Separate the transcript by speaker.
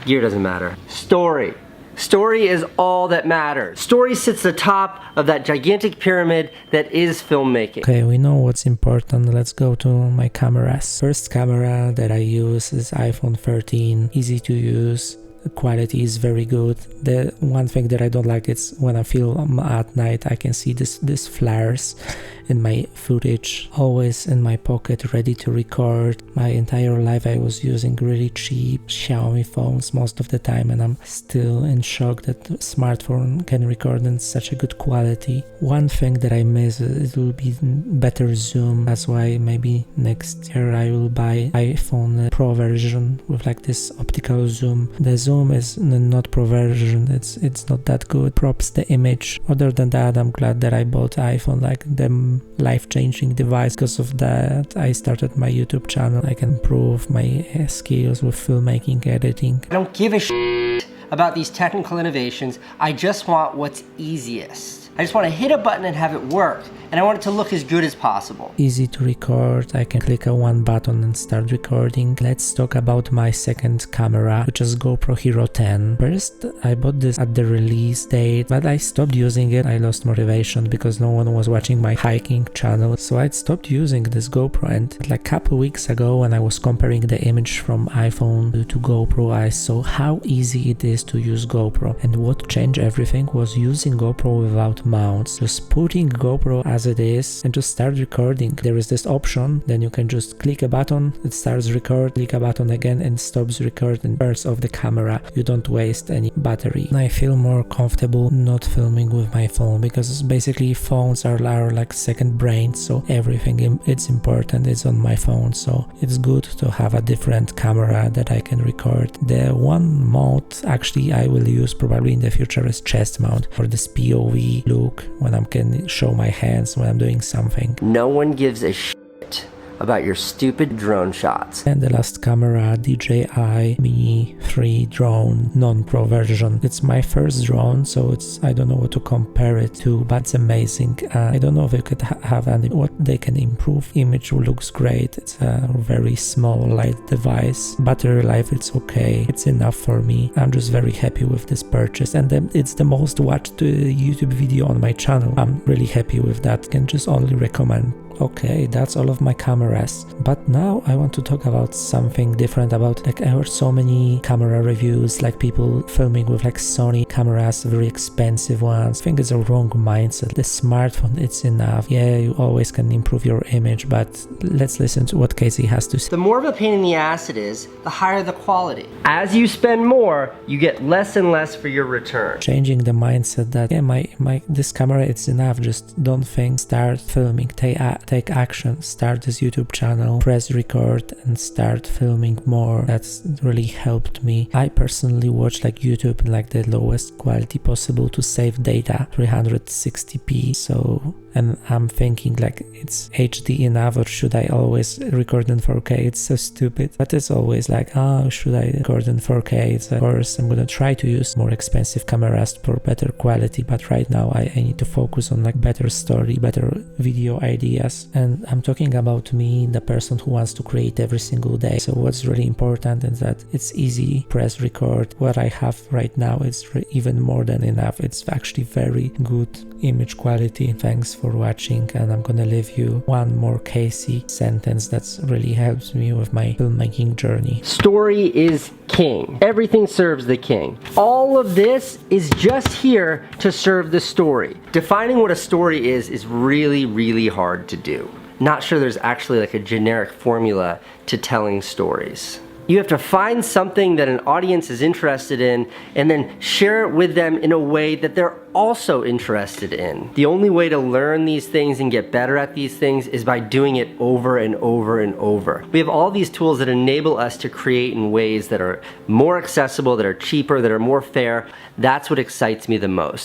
Speaker 1: Gear doesn't matter. Story. Story is all that matters. Story sits at the top of that gigantic pyramid that is filmmaking.
Speaker 2: Okay, we know what's important. Let's go to my cameras. First camera that I use is iPhone 13. Easy to use. The quality is very good. The one thing that I don't like is when I film at night, I can see this flares in my footage. Always in my pocket, ready to record. My entire life I was using really cheap Xiaomi phones most of the time, and I'm still in shock that the smartphone can record in such a good quality. One thing that I miss, it will be better zoom. That's why maybe next year I will buy iPhone Pro version with like this optical zoom. The zoom is not Pro version, it's not that good. Props the image. Other than that, I'm glad that I bought iPhone, like the life-changing device. Because of that, I started my YouTube channel. I can improve my skills with filmmaking, editing.
Speaker 1: I don't give a shit about these technical innovations. I just want what's easiest. I just want to hit a button and have it work, and I want it to look as good as possible.
Speaker 2: Easy to record. I can click on one button and start recording. Let's talk about my second camera, which is GoPro Hero 10. First, I bought this at the release date, but I stopped using it. I lost motivation because no one was watching my hiking channel, so I stopped using this GoPro. And like a couple weeks ago, when I was comparing the image from iPhone to GoPro, I saw how easy it is to use GoPro. And what changed everything was using GoPro without mounts. Just putting GoPro as it is and just start recording. There is this option, then you can just click a button, it starts record, click a button again and stops recording, turns off the camera. You don't waste any battery. I feel more comfortable not filming with my phone, because basically phones are like second brain, so everything it's important is on my phone, so it's good to have a different camera that I can record. The one mount actually I will use probably in the future is chest mount for this POV look when I can show my hands when I'm doing something.
Speaker 1: No one gives a shit about your stupid drone shots.
Speaker 2: And the last camera, DJI Mini 3 drone, non-pro version. It's my first drone, so I don't know what to compare it to, but it's amazing. I don't know if it could have any, what they can improve. Image looks great. It's a very small, light device. Battery life, it's okay. It's enough for me. I'm just very happy with this purchase, and it's the most watched YouTube video on my channel. I'm really happy with that. Can just only recommend. Okay, that's all of my cameras. But now I want to talk about something different. About, like, I heard so many camera reviews, like people filming with like Sony cameras, very expensive ones. I think it's a wrong mindset. The smartphone, it's enough. Yeah, you always can improve your image, but let's listen to what Casey has to say.
Speaker 1: The more of a pain in the ass it is, the higher the quality. As you spend more, you get less and less for your return.
Speaker 2: Changing the mindset that, yeah, this camera, it's enough. Just don't think, start filming, take action, start this YouTube channel, press record and start filming more. That's really helped me. I personally watch like YouTube in like the lowest quality possible to save data, 360p. So, and I'm thinking like, it's HD enough, or should I always record in 4K? It's so stupid, but it's always like, oh, should I record in 4K? Of course, I'm gonna try to use more expensive cameras for better quality, but right now I need to focus on like better story, better video ideas. And I'm talking about me, the person who wants to create every single day. So what's really important is that it's easy, press record. What I have right now is even more than enough. It's actually very good image quality. Thanks for watching, and I'm gonna leave you one more Casey sentence that's really helps me with my filmmaking journey.
Speaker 1: Story is king. Everything serves the king. All of this is just here to serve the story. Defining what a story is really, really hard to do. Not sure there's actually like a generic formula to telling stories. You have to find something that an audience is interested in and then share it with them in a way that they're also interested in. The only way to learn these things and get better at these things is by doing it over and over and over. We have all these tools that enable us to create in ways that are more accessible, that are cheaper, that are more fair. That's what excites me the most.